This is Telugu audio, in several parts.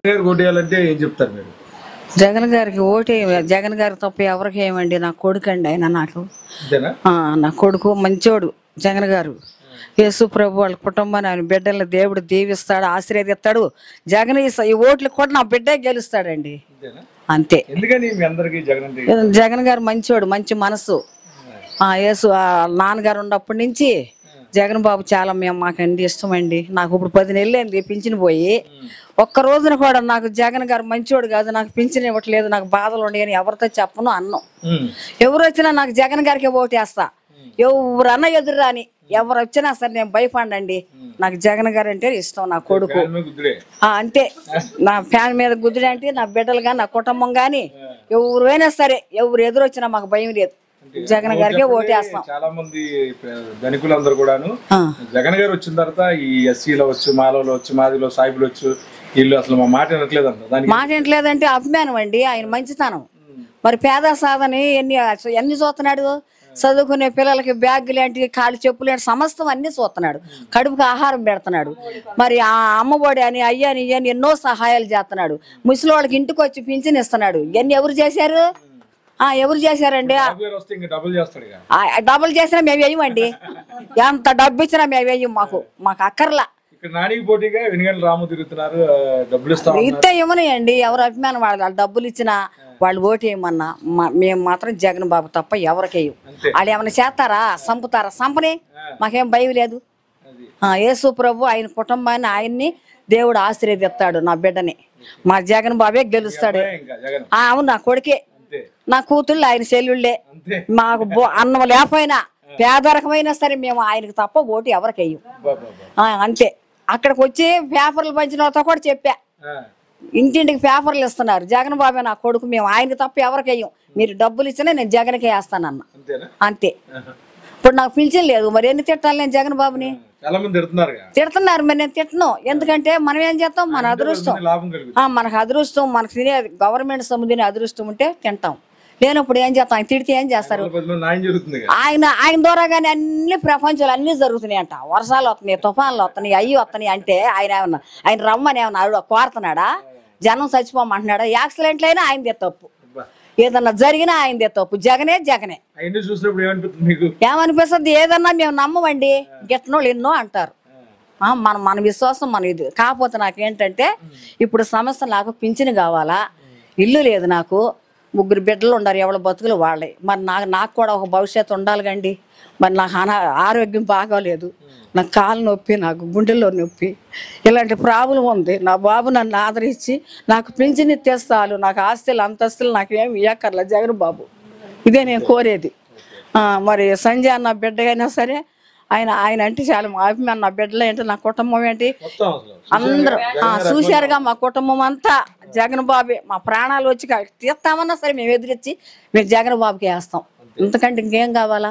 ఓటేయాలంటే ఏం చెప్తారు మీరు? జగన్ గారికి ఓటే. జగన్ గారికి తప్ప ఎవరికి ఏమండి, నా కొడుకు అండి ఆయన. నాకు నా కొడుకు మంచోడు జగన్ గారు. యేసు ప్రభు వాళ్ళ కుటుంబాన్ని, ఆయన బిడ్డల్ని దేవుడు దీవిస్తాడు, ఆశీర్వదిస్తాడు. జగన్ ఈ ఓట్లు కూడా నా బిడ్డే గెలుస్తాడండి, అంతే. జగన్ గారు మంచోడు, మంచి మనసు. యేసు నాన్నగారు ఉన్నప్పటి నుంచి జగన్ బాబు చాలా మాకండి ఇష్టమండి. నాకు ఇప్పుడు 10 నెలలు అయింది పింఛన్ పోయి. ఒక్క రోజున కూడా నాకు జగన్ గారు మంచోడు కాదు, నాకు పింఛన్ ఇవ్వట్లేదు, నాకు బాధలు ఉండేవి ఎవరితో చెప్పను అన్నం. ఎవరు వచ్చినా నాకు జగన్ గారికి ఓటేస్తా. ఎవరన్నా ఎదురు రాని ఎవరు వచ్చినా సరే నేను భయపడండి. నాకు జగన్ గారు అంటే ఇష్టం, నా కొడుకు అంతే. నా ఫ్యాన్ మీద గుద్దుడు అంటే నా బిడ్డలు కానీ నా కుటుంబం కానీ ఎవరైనా సరే ఎవరు ఎదురు వచ్చినా మాకు భయం లేదు. జగన్ గారికి ఓటేస్తాం. చాలా మంది ధనికులందరూ కూడాను జగన్ గారు వచ్చిన తర్వాత ఈ ఎస్సీలో వచ్చు, మాలలో వచ్చు, మాదిలో సాయిబులు వచ్చు, వీళ్ళు అసలు మా మాట వినట్లేదంట. మాట వినట్లేదంటే అభిమానం అండి, ఆయన మంచితనం. మరి పేద సాధని ఎన్ని చూస్తున్నాడు. చదువుకునే పిల్లలకి బ్యాగ్ లాంటి, కాళ్ళు చెప్పులు లాంటి సమస్తం అన్ని చూస్తున్నాడు. కడుపుకి ఆహారం పెడుతున్నాడు. మరి ఆ అమ్మఒడి అని అయ్యని ఇయ్యని ఎన్నో సహాయాలు చేస్తున్నాడు. ముసలి వాళ్ళకి ఇంటికి వచ్చి పింఛన్ ఇస్తున్నాడు. ఇవన్నీ ఎవరు చేశారు? ఎవరు చేశారండి? డబుల్ చేసినా మేము వేయమండి. ఎంత డబ్బు ఇచ్చినా మేము వేయం. మాకు అక్కర్లా. ఇస్తే ఇవ్వనియండి. ఎవరు అభిమానం వాళ్ళు డబ్బులు ఇచ్చినా వాళ్ళు ఓటు వేయమన్నా మేము మాత్రం జగన్ బాబు తప్ప ఎవరికి వేయం. వాళ్ళు ఏమైనా చేస్తారా, సంపుతారా? సంపని మాకేం భయం లేదు. యేసు ప్రభు ఆయన కుటుంబాన్ని, ఆయన్ని దేవుడు ఆశీర్వదిస్తాడు. నా బిడ్డని మా జగన్ బాబే గెలుస్తాడు. అవును, నా కొడుకే, నా కూతుళ్ళు ఆయన చెల్లుళ్ళే. మాకు అన్నం లేకపోయినా పేదరకమైనా సరే మేము ఆయనకు తప్ప ఓటు ఎవరికి వేయం, అంతే. అక్కడికి వచ్చి పేపర్లు పంచిన వాళ్ళతో కూడా చెప్పా, ఇంటింటికి పేపర్లు ఇస్తున్నారు. జగన్ బాబే నా కొడుకు, మేము ఆయనకి తప్ప ఎవరికి వేయం. మీరు డబ్బులు ఇచ్చినా నేను జగన్కే వేస్తానన్న, అంతే. ఇప్పుడు నాకు పింఛన్ లేదు, మరి ఎన్ని తిట్టాలి నేను జగన్ బాబుని? తిడుతున్నారు, మరి నేను తిట్టను. ఎందుకంటే మనం ఏం చేస్తాం, మన అదృష్టం, మనకు అదృష్టం, మనకు తినే గవర్నమెంట్ సొమ్ము తినే అదృష్టం ఉంటే తింటాం. లేనప్పుడు ఏం చేస్తాం? ఆయన తిడితే ఏం చేస్తారు? ఆయన ద్వారా కానీ అన్ని ప్రపంచంలో అన్ని జరుగుతున్నాయి అంట. వర్షాలు వస్తున్నాయి, తుఫాన్లు వస్తున్నాయి, అయ్యి వస్తున్నాయి అంటే ఆయన రమ్మని ఏమన్నా కోరుతున్నాడా? జనం చచ్చిపోమంటున్నాడా? యాక్సిడెంట్లు అయినా ఆయనదే తప్పు, ఏదన్నా జరిగినా ఆయనదే తప్పు. జగనే ఏమనిపిస్తుంది? ఏదన్నా మేము నమ్మమండి, గిట్టనోళ్ళు ఎన్నో అంటారు. మన విశ్వాసం మన ఇది. కాకపోతే నాకేంటంటే ఇప్పుడు సమస్య, నాకు పింఛను కావాలా, ఇల్లు లేదు, నాకు 3 బిడ్డలు ఉన్నారు, ఎవరి బతుకులు వాళ్ళే. మరి నాకు కూడా ఒక భవిష్యత్తు ఉండాలి కండి. మరి నాకు ఆరోగ్యం బాగోలేదు, నాకు కాలు నొప్పి, నాకు గుండెల్లో నొప్పి, ఇలాంటి ప్రాబ్లం ఉంది. నా బాబు నన్ను ఆదరించి నాకు పింఛన్ ఇచ్చేస్తాను. నాకు ఆస్తులు అంతస్తులు నాకేం ఇయ్యక్కర్లే జగన్ బాబు, ఇదే నేను కోరేది. మరి సంజయ్ అన్న బిడ్డ అయినా సరే ఆయన అంటే చాలా అభిమానం. నా బిడ్డలు ఏంటి, నా కుటుంబం ఏంటి, అందరూ చూశారుగా. మా కుటుంబం అంతా జగన్ బాబే. మా ప్రాణాలు వచ్చి తీస్తామన్నా సరే మేము ఎదురొచ్చి మేము జగన్ బాబుకి వేస్తాం. ఇంతకంటే ఇంకేం కావాలా?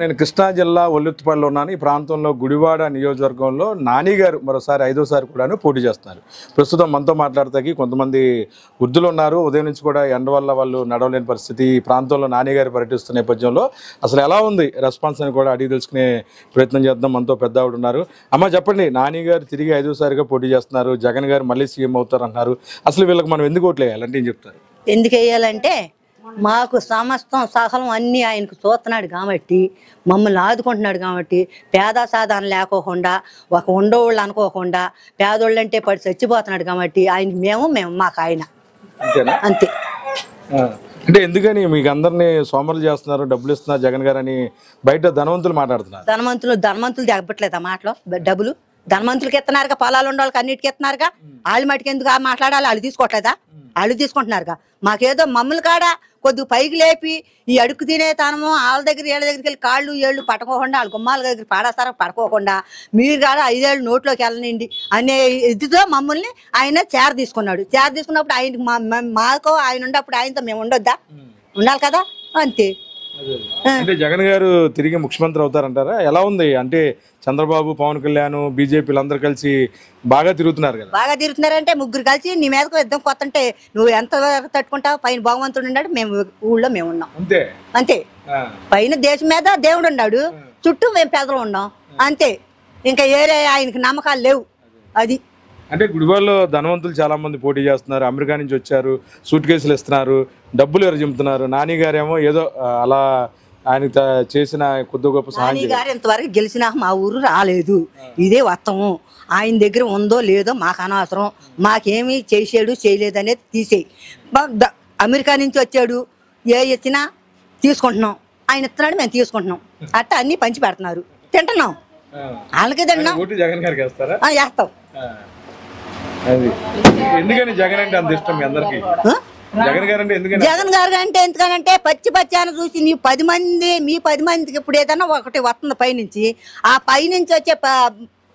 నేను కృష్ణా జిల్లా ఒల్లుత్తిపల్లిలో ఉన్నాను. ఈ ప్రాంతంలో గుడివాడ నియోజకవర్గంలో నాని గారు మరోసారి 5వ సారి కూడాను పోటీ చేస్తున్నారు. ప్రస్తుతం మనతో మాట్లాడతాకి కొంతమంది వృద్ధులు ఉన్నారు. ఉదయం నుంచి కూడా ఎండ వల్ల వాళ్ళు నడవలేని పరిస్థితి. ఈ ప్రాంతంలో నాని గారు పర్యటిస్తున్న నేపథ్యంలో అసలు ఎలా ఉంది రెస్పాన్స్ అని కూడా అడిగి తెలుసుకునే ప్రయత్నం చేద్దాం. మనతో పెద్ద ఆవిడ ఉన్నారు. అమ్మ చెప్పండి, నాని గారు తిరిగి 5వ సారిగా పోటీ చేస్తున్నారు, జగన్ గారు మళ్ళీ సీఎం అవుతారు అంటున్నారు. అసలు వీళ్ళకి మనం ఎందుకు ఓట్లు వేయాలంటే ఏం చెప్తారు? ఎందుకు వేయాలంటే మాకు సమస్తం సకలం అన్నీ ఆయనకు చూస్తున్నాడు కాబట్టి, మమ్మల్ని ఆదుకుంటున్నాడు కాబట్టి, పేద సాధారణ లేకోకుండా, ఒక ఉండోళ్ళు అనుకోకుండా, పేదోళ్ళు అంటే పడి చచ్చిపోతున్నాడు కాబట్టి ఆయనకి మేము మాకు ఆయన, అంతే. అంటే ఎందుకని మీకు అందరినీ సోమరులు చేస్తున్నారు, డబ్బులు ఇస్తున్నారు జగన్ గారు అని బయట ధనవంతులు మాట్లాడుతున్నారు? ధనవంతులు తగ్గట్లేదు ఆ మాటలో. డబ్బులు ధనవంతులకి ఇస్తున్నారుగా, పొలాలు ఉండే వాళ్ళకి అన్నిటికీ ఇస్తున్నారుగా. వాళ్ళు మటుకు ఎందుకు మాట్లాడాలి? వాళ్ళు తీసుకోవట్లేదా? వాళ్ళు తీసుకుంటున్నారుగా. మాకేదో మమ్మల్ని కాడ కొద్దిగా పైకి లేపి ఈ అడుగు తినే తనము వాళ్ళ దగ్గర వీళ్ళ దగ్గరికి వెళ్ళి కాళ్ళు ఏళ్ళు పట్టుకోకుండా, వాళ్ళ గుమ్మాల దగ్గర పాడేస్తారా పడుకోకుండా, మీరు కాడ 5 ఏళ్ళు నోట్లోకి వెళ్ళనండి అనే ఇదితో మమ్మల్ని ఆయన చేర తీసుకున్నాడు. చేర తీసుకున్నప్పుడు ఆయనకి మాకు ఆయన ఉన్నప్పుడు ఆయనతో మేము ఉండొద్దా? ఉండాలి కదా, అంతే. అంటే జగన్ గారు తిరిగి ముఖ్యమంత్రి అవుతారంటారా? ఎలా ఉంది అంటే చంద్రబాబు, పవన్ కళ్యాణ్, బీజేపీలు అందరూ కలిసి బాగా తిరుగుతున్నారు కదా? బాగా తిరుగుతున్నారంటే 3 కలిసి నీ మీదకు యుద్ధం కొత్తంటే నువ్వు ఎంత తట్టుకుంటావు? పైన భగవంతుడు ఉన్నాడు, మేము ఊళ్ళో మేము ఉన్నాం, అంతే. పైన దేశం మీద దేవుడు ఉన్నాడు, చుట్టూ మేము పెద్దలు ఉన్నాం, అంతే. ఇంకా ఏరే ఆయనకి నమ్మకాలు లేవు, అది అంటే గుడివాడలో ధనవంతులు చాలా మంది పోటీ చేస్తున్నారు, అమెరికా నుంచి వచ్చారు, సూట్ కేసులు ఇస్తున్నారు, డబ్బులు ఎరజిమ్ముతున్నారు. నాని గారేమో ఏదో అలా ఆయన చేసిన కొద్ది గొప్ప సహాయం గారు ఇంతవరకు గెలిచినా మా ఊరు రాలేదు. ఇదే వస్తాము. ఆయన దగ్గర ఉందో లేదో మాకు అనవసరం. మాకేమీ చేసాడు చేయలేదు అనేది తీసేయి. అమెరికా నుంచి వచ్చాడు, ఏ ఇచ్చినా తీసుకుంటున్నాం. ఆయన ఇస్తున్నాడు, మేము తీసుకుంటున్నాం. అట్ట అన్ని పంచి పెడుతున్నారు, తింటున్నాం. వాళ్ళకి తింటున్నాం. జగన్ గారికి వేస్తారా? వేస్తాం. ఎందుకని జగన్ అంటే అంత ఇష్టం మీ అందరికి? జగన్ గారు అంటే ఎందుకని? జగన్ గారు అంటే ఎందుకనంటే పచ్చి అని చూసి మీ 10 మందికి ఇప్పుడు ఏదన్నా ఒకటి వస్తుంది పైనుంచి, ఆ పైనుంచి వచ్చే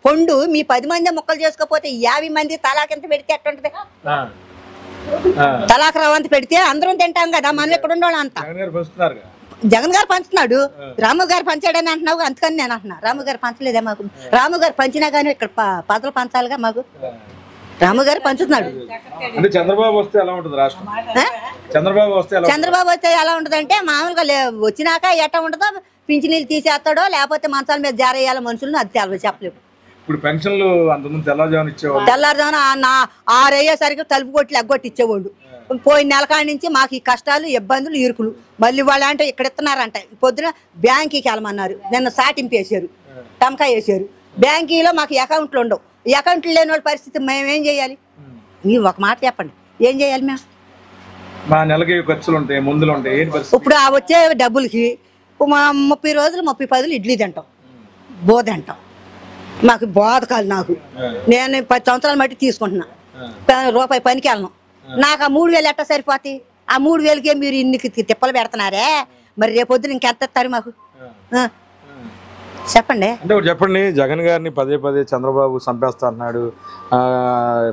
పండు మీ 10 మంది ముక్కలు చేసుకోపోతే 50 మంది తలాకింత పెడితే ఎట్టుంటది? తలాక రవంత పెడితే అందరం తింటాం కదా, మనం ఎక్కడ ఉండేవాళ్ళం అంతా. జగన్ గారు పంచుతున్నాడు, రాము గారు పంచాడని అంటున్నావు, అందుకని నేను అంటున్నా. రాము గారు పంచలేదే మాకు. రాము గారు పంచినా గానీ ఇక్కడ పదవులు పంచాలిగా మాకు. రాము గారు పంచుతున్నాడు. చంద్రబాబు వస్తే ఎలా ఉంటుంది రాష్ట్రం? చంద్రబాబు వస్తే ఎలా ఉంటదంటే మామూలుగా వచ్చినాక ఎట్లా ఉంటుందో, పింఛనీళ్ళు తీసేస్తాడో లేకపోతే మంచాల మీద జారేయాలి మనుషులను, అది చెప్పలేము. ఇప్పుడు పెన్షన్లు అంతకుముందు తెల్లారుజామున 6 అయ్యేసరికి తలుపు కొట్టి ఎగ్గొట్టి ఇచ్చేవాళ్ళు. పోయిన నెల కాడి నుంచి మాకు ఈ కష్టాలు, ఇబ్బందులు, ఇరుకులు. మళ్ళీ వాళ్ళు అంటే ఇక్కడ ఇస్తున్నారంట. పొద్దున బ్యాంకీకి వెళ్ళమన్నారు, నిన్న సాటింపు వేసారు, టమకాయ వేసారు. బ్యాంకీలో మాకు అకౌంట్లు ఉండవు. ఈ అకౌంట్లు లేని వాళ్ళ పరిస్థితి మేమేం చేయాలి? మీరు ఒక మాట చెప్పండి, ఏం చేయాలి మేము? ఇప్పుడు ఆ వచ్చే డబ్బులకి 30 రోజులు 30 ఇడ్లీ తింటాం, బోధ తింటాం. మాకు బోధ కాదు. నాకు నేను 10 సంవత్సరాల మట్టి తీసుకుంటున్నా, రూపాయి పనికి వెళ్ళను. నాకు ఆ 3000 ఎట్టా సరిపోతాయి? ఆ 3000కే మీరు ఇన్ని తిప్పలు పెడుతున్నారే, మరి రేపొద్దున ఇంకెంత ఇస్తారు మాకు? చెప్పండి. అంటే చెప్పండి, జగన్ గారిని పదే చంద్రబాబు చంపేస్తా అన్నాడు,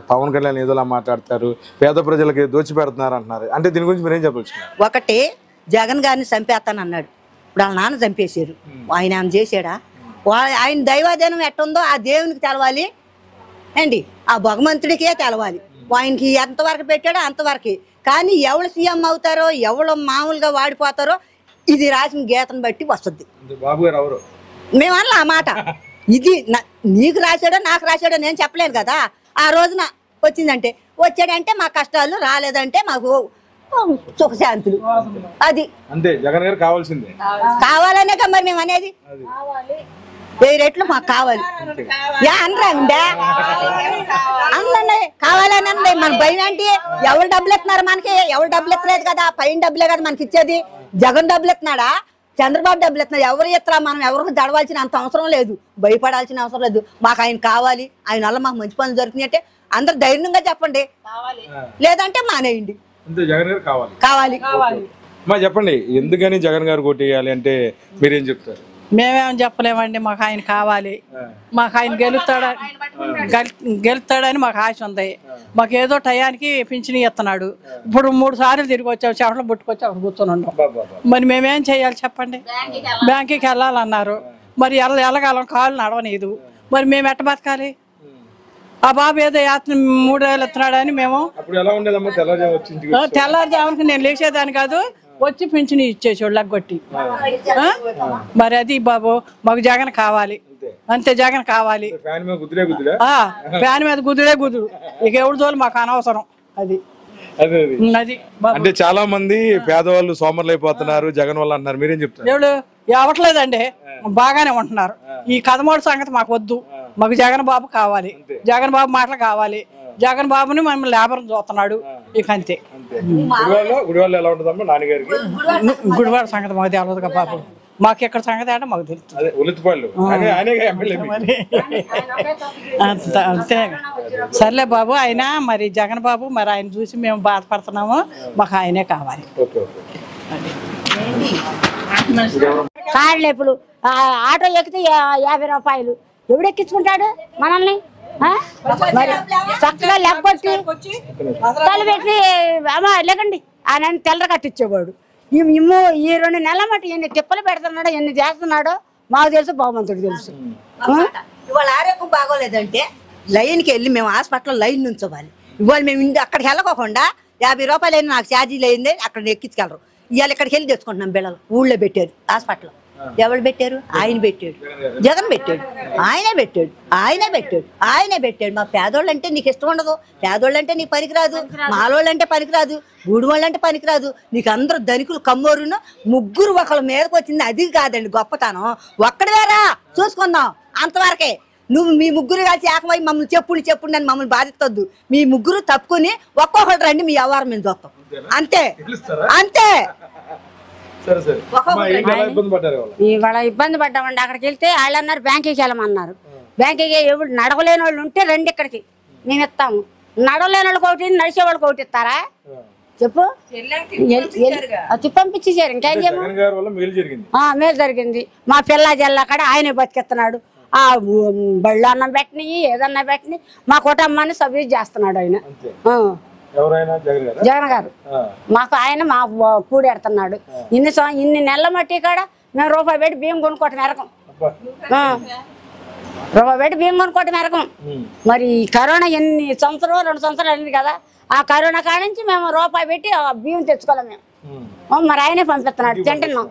పవన్ కళ్యాణ్ ఏదోలా మాట్లాడతారు, పేద ప్రజలకి దోచి పెడుతున్నారు అంటున్నారు. అంటే దీని గురించి మీరేం చెప్పచ్చు? ఒకటి, జగన్ గారిని చంపేస్తాను అన్నాడు, ఇప్పుడు వాళ్ళ నాన్న చంపేశారు. ఆయన ఏమైనా చేశాడా? ఆయన దైవాధీనం ఎట్టుందో ఆ దేవునికి తెలవాలి అండి, ఆ భగవంతుడికే తెలవాలి. ఆయనకి ఎంతవరకు పెట్టాడో అంతవరకు. కానీ ఎవరు సీఎం అవుతారో, ఎవరు మామూలుగా వాడిపోతారో, ఇది రాసిన గీతను బట్టి వస్తుంది. బాబు గారు ఎవరు? మేము అన్నా ఆ మాట. ఇది నీకు రాశాడో నాకు రాశాడో నేను చెప్పలేను కదా. ఆ రోజున వచ్చిందంటే వచ్చాడంటే మా కష్టాలు, రాలేదంటే మాకు సుఖశాంతులు. అది అంతే. జగన్ గారు కావాల్సిందే, కావాలనే కదా మరి మేము అనేది. 1000 రెట్లు మాకు కావాలి. అనరండి, అందులోనే కావాలని అండి. మన భయం ఏంటి? ఎవరు డబ్బులు ఇస్తున్నారు మనకి? ఎవరు డబ్బులు ఇస్తలేదు కదా, పైన డబ్బులే కదా మనకి ఇచ్చేది. జగన్ డబ్బులు ఇస్తున్నాడా, చంద్రబాబు డబ్బులు ఇస్తున్నారు. ఎవరు ఇస్తారా? మనం ఎవరికి దడవాల్సిన అంత అవసరం లేదు, భయపడాల్సిన అవసరం లేదు. మాకు ఆయన కావాలి, ఆయన వల్ల మాకు మంచి పనులు జరుగుతున్నాయి అంటే అందరు ధైర్యంగా చెప్పండి, లేదంటే మానేయండి. కావాలి. చెప్పండి, ఎందుకని జగన్ గారు ఓటేయాలి అంటే మీరేం చెప్తారు? మేమేం చెప్పలేమండి, మాకు ఆయన కావాలి. మాకు ఆయన గెలుస్తాడని మాకు ఆశ ఉంది. మాకు ఏదో టయానికి పింఛని ఇస్తున్నాడు. ఇప్పుడు 3 సార్లు తిరిగి వచ్చావు, చెవట్లు పుట్టుకొచ్చి అక్కడ కూర్చొని ఉన్నాం. మరి మేమేం చేయాలి చెప్పండి? బ్యాంకుకి వెళ్ళాలన్నారు, మరి వెళ్ళగలం, కాళ్ళు నడవనీదు. మరి మేము ఎట్ట బతకాలి? ఆ బాబు ఏదో యాత్ర 3000 ఇస్తున్నాడని మేము తెల్లారుజామునికి నేను లేచేదాన్ని కాదు, వచ్చి పింఛని ఇచ్చేసేవాళ్ళు లగ్గొట్టి. మరి అది బాబు, మాకు జగన్ కావాలి అంతే. జగన్ కావాలి, ఫ్యాన్ మీద గుద్దుడే గుద్దుడు. ఇక ఎవరి తోలు మాకు అనవసరం. అది అంటే చాలా మంది పేదవాళ్ళు సోమర్లు అయిపోతున్నారు జగన్ వల్ల అంటున్నారు, మీరేం చెప్తారు? ఎవడు అవట్లేదండి, బాగానే ఉంటున్నారు. ఈ కదమోడు సంగతి మాకు వద్దు, మాకు జగన్ బాబు కావాలి. జగన్ బాబు మాటలు కావాలి. జగన్ బాబుని మనం లేబర్ చూస్తున్నాడు, ఇక అంతే. గుడివాడ సంగతి మాకు తెలియదుగా బాబు, మాకు ఎక్కడ సంగతి అంటే మాకు తెలుస్తుంది. అంతే. సర్లే బాబు, ఆయన మరి జగన్ బాబు, మరి ఆయన చూసి మేము బాధపడుతున్నాము, మాకు ఆయనే కావాలి. కార్లు ఇప్పుడు ఆటో ఎక్కితే 50 రూపాయలు ఎవడు ఎక్కించుకుంటాడు మనల్ని? మరి చక్కగా లెక్కొట్టి తల పెట్టి అమ్మా లేకండి ఆయన తెల్లర కట్టించేవాడు. ఈ 2 నెలల మట్టి ఎన్ని తిప్పలు పెడుతున్నాడో, ఎన్ని చేస్తున్నాడో మాకు తెలుసు, భగవంతుడికి తెలుసు. ఇవాళ ఆరోగ్యం బాగోలేదంటే లైన్కి వెళ్ళి మేము హాస్పిటల్లో లైన్ నుంచోవాలి. ఇవాళ మేము అక్కడికి వెళ్ళకోకుండా 50 రూపాయలు అయినా నాకు ఛార్జీలు అయింది, అక్కడ ఎక్కించుకెళ్ళరు. ఇవాళ ఇక్కడికి వెళ్ళి తెచ్చుకుంటున్నాం. బిళ్ళలు ఊళ్ళో పెట్టారు హాస్పిటల్. ఎవరు పెట్టారు? ఆయన పెట్టాడు, జగన్ పెట్టాడు, ఆయనే పెట్టాడు. మా పేదోళ్ళు అంటే నీకు ఇష్టం ఉండదు, పేదోళ్ళు అంటే నీకు పనికిరాదు, మాలోళ్ళు అంటే పనికిరాదు, గూడివాళ్ళు అంటే పనికిరాదు. నీకు అందరూ ధనికులు కమ్మోరును ముగ్గురు ఒకళ్ళ మీదకి వచ్చింది. అది కాదండి గొప్పతనం. ఒక్కడివేరా చూసుకుందాం అంతవరకే. నువ్వు మీ ముగ్గురు కలిసి ఏకమై మమ్మల్ని చెప్పుండి అని మమ్మల్ని బాధిస్తొద్దు. మీ ముగ్గురు తప్పుకుని ఒక్కొక్కటి రండి, మీ వ్యవహారం మీద చూస్తాం. అంతే అంతే. ఇవాళ ఇబ్బంది పడ్డామండి. అక్కడికి వెళ్తే వాళ్ళు అన్నారు బ్యాంకుకి వెళ్ళమన్నారు. బ్యాంకుకి ఎవరు నడవలేని వాళ్ళు ఉంటే రండి ఇక్కడికి మేము ఇస్తాము. నడవలేని వాళ్ళకి ఒకటి, నడిచే వాళ్ళకి ఒకటి ఇస్తారా చెప్పు? పంపించేసారు. ఇంకేం మేలు జరిగింది. మా పిల్ల జల్ల కాడ ఆయనే బతికిస్తున్నాడు. ఆ బళ్ళు అన్నం పెట్టిన ఏదన్నా పెట్టిన మా కుటుంబాన్ని సబ్మిట్ చేస్తున్నాడు ఆయన. జగన్ గారు మాకు ఆయన మా కూడెడుతున్నాడు. ఇన్ని నెలల మట్టి కాడ మేము రూపాయి పెట్టి బియ్యం కొనుక్కోవటం ఎరకం, రూపాయి పెట్టి బియ్యం కొనుక్కోవటం ఎరకం. మరి కరోనా ఎన్ని సంవత్సరాలు 2 సంవత్సరాలు అయింది కదా. ఆ కరోనా కాడ నుంచి మేము రూపాయి పెట్టి బియ్యం తెచ్చుకోలేం మేము. మరి ఆయనే పంపిస్తున్నాడు తింటున్నాం,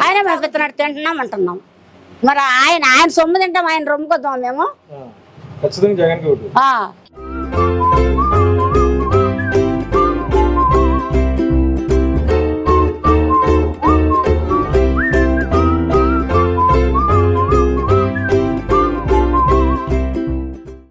ఆయనే పంపిస్తున్నాడు తింటున్నాం అంటున్నాం. మరి ఆయన సొమ్ము తింటాం, ఆయన రొమ్ముకొద్దాం మేము.